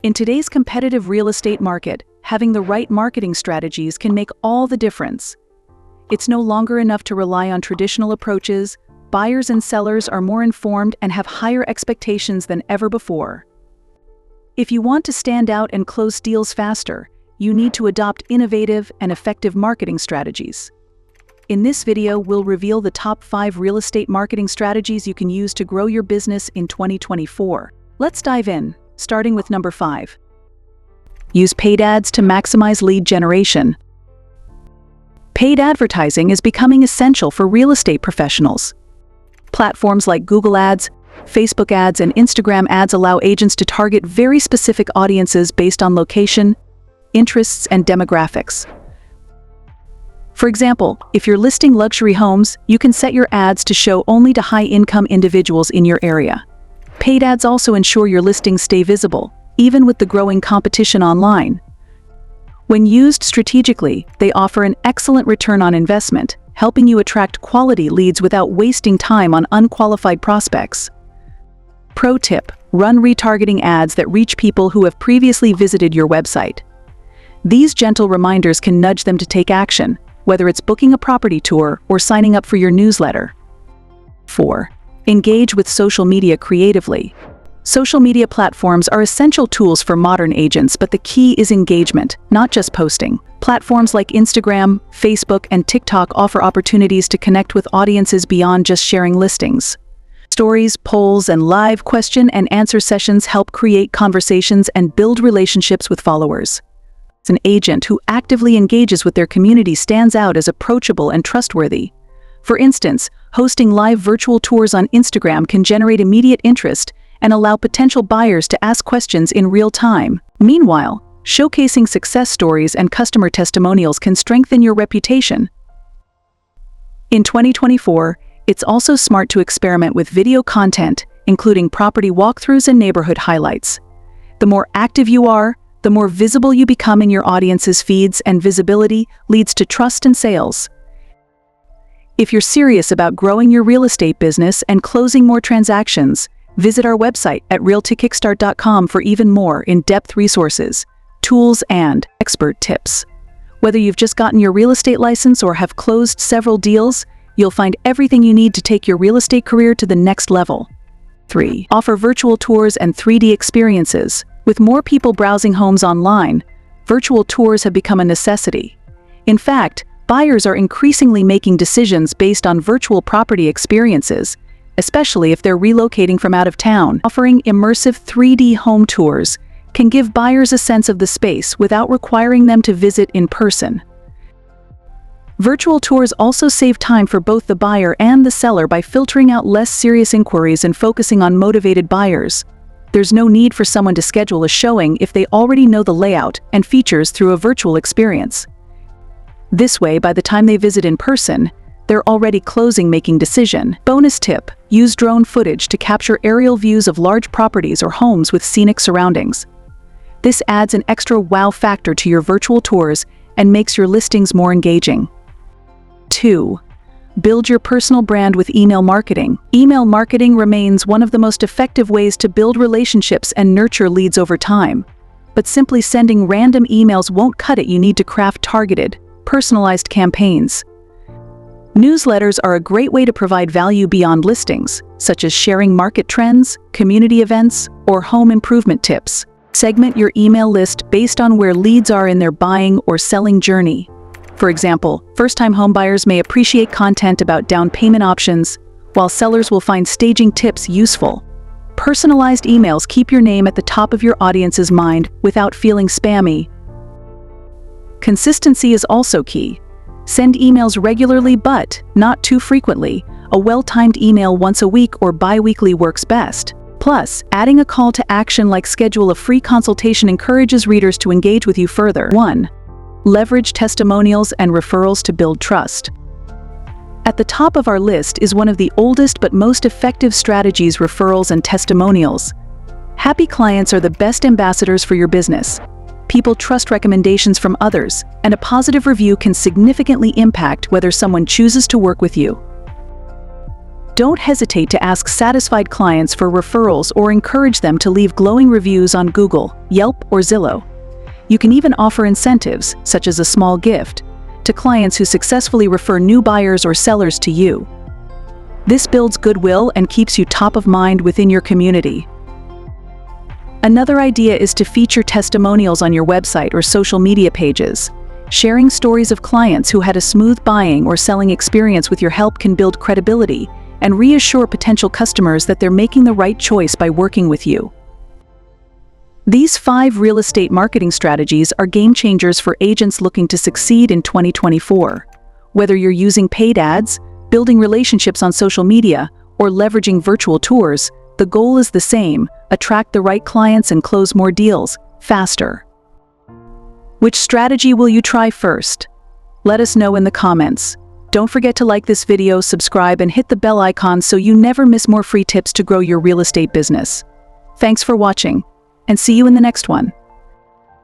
In today's competitive real estate market, having the right marketing strategies can make all the difference. It's no longer enough to rely on traditional approaches. Buyers and sellers are more informed and have higher expectations than ever before. If you want to stand out and close deals faster, you need to adopt innovative and effective marketing strategies. In this video, we'll reveal the top 5 real estate marketing strategies you can use to grow your business in 2024. Let's dive in, starting with number 5. Use paid ads to maximize lead generation. Paid advertising is becoming essential for real estate professionals. Platforms like Google Ads, Facebook ads, and Instagram ads allow agents to target very specific audiences based on location, interests, and demographics. For example, if you're listing luxury homes, you can set your ads to show only to high-income individuals in your area. Paid ads also ensure your listings stay visible, even with the growing competition online. When used strategically, they offer an excellent return on investment, helping you attract quality leads without wasting time on unqualified prospects. Pro tip: run retargeting ads that reach people who have previously visited your website. These gentle reminders can nudge them to take action, whether it's booking a property tour or signing up for your newsletter. 4. Engage with social media creatively. Social media platforms are essential tools for modern agents, but the key is engagement, not just posting. Platforms like Instagram, Facebook, and TikTok offer opportunities to connect with audiences beyond just sharing listings. Stories, polls, and live question and answer sessions help create conversations and build relationships with followers. An agent who actively engages with their community stands out as approachable and trustworthy. For instance, hosting live virtual tours on Instagram can generate immediate interest and allow potential buyers to ask questions in real time. Meanwhile, showcasing success stories and customer testimonials can strengthen your reputation. In 2024, it's also smart to experiment with video content, including property walkthroughs and neighborhood highlights. The more active you are, the more visible you become in your audience's feeds, and visibility leads to trust and sales. If you're serious about growing your real estate business and closing more transactions, visit our website at realtykickstart.com for even more in-depth resources, tools, and expert tips. Whether you've just gotten your real estate license or have closed several deals, you'll find everything you need to take your real estate career to the next level. 3. Offer virtual tours and 3D experiences. With more people browsing homes online, virtual tours have become a necessity. In fact, buyers are increasingly making decisions based on virtual property experiences, especially if they're relocating from out of town. Offering immersive 3D home tours can give buyers a sense of the space without requiring them to visit in person. Virtual tours also save time for both the buyer and the seller by filtering out less serious inquiries and focusing on motivated buyers. There's no need for someone to schedule a showing if they already know the layout and features through a virtual experience. This way, by the time they visit in person, they're already making decision. Bonus tip: use drone footage to capture aerial views of large properties or homes with scenic surroundings. This adds an extra wow factor to your virtual tours and makes your listings more engaging. 2. Build your personal brand with email marketing. Email marketing remains one of the most effective ways to build relationships and nurture leads over time. But simply sending random emails won't cut it. You need to craft targeted, personalized campaigns. Newsletters are a great way to provide value beyond listings, such as sharing market trends, community events, or home improvement tips. Segment your email list based on where leads are in their buying or selling journey. For example, first-time homebuyers may appreciate content about down payment options, while sellers will find staging tips useful. Personalized emails keep your name at the top of your audience's mind without feeling spammy. Consistency is also key. Send emails regularly but not too frequently. A well-timed email once a week or bi-weekly works best. Plus, adding a call to action like schedule a free consultation encourages readers to engage with you further. 1. Leverage testimonials and referrals to build trust. At the top of our list is one of the oldest but most effective strategies: referrals and testimonials. Happy clients are the best ambassadors for your business. People trust recommendations from others, and a positive review can significantly impact whether someone chooses to work with you. Don't hesitate to ask satisfied clients for referrals or encourage them to leave glowing reviews on Google, Yelp, or Zillow. You can even offer incentives, such as a small gift, to clients who successfully refer new buyers or sellers to you. This builds goodwill and keeps you top of mind within your community. Another idea is to feature testimonials on your website or social media pages. Sharing stories of clients who had a smooth buying or selling experience with your help can build credibility and reassure potential customers that they're making the right choice by working with you. These 5 real estate marketing strategies are game changers for agents looking to succeed in 2024. Whether you're using paid ads, building relationships on social media, or leveraging virtual tours, the goal is the same: attract the right clients and close more deals, faster. Which strategy will you try first? Let us know in the comments. Don't forget to like this video, subscribe, and hit the bell icon so you never miss more free tips to grow your real estate business. Thanks for watching, and see you in the next one.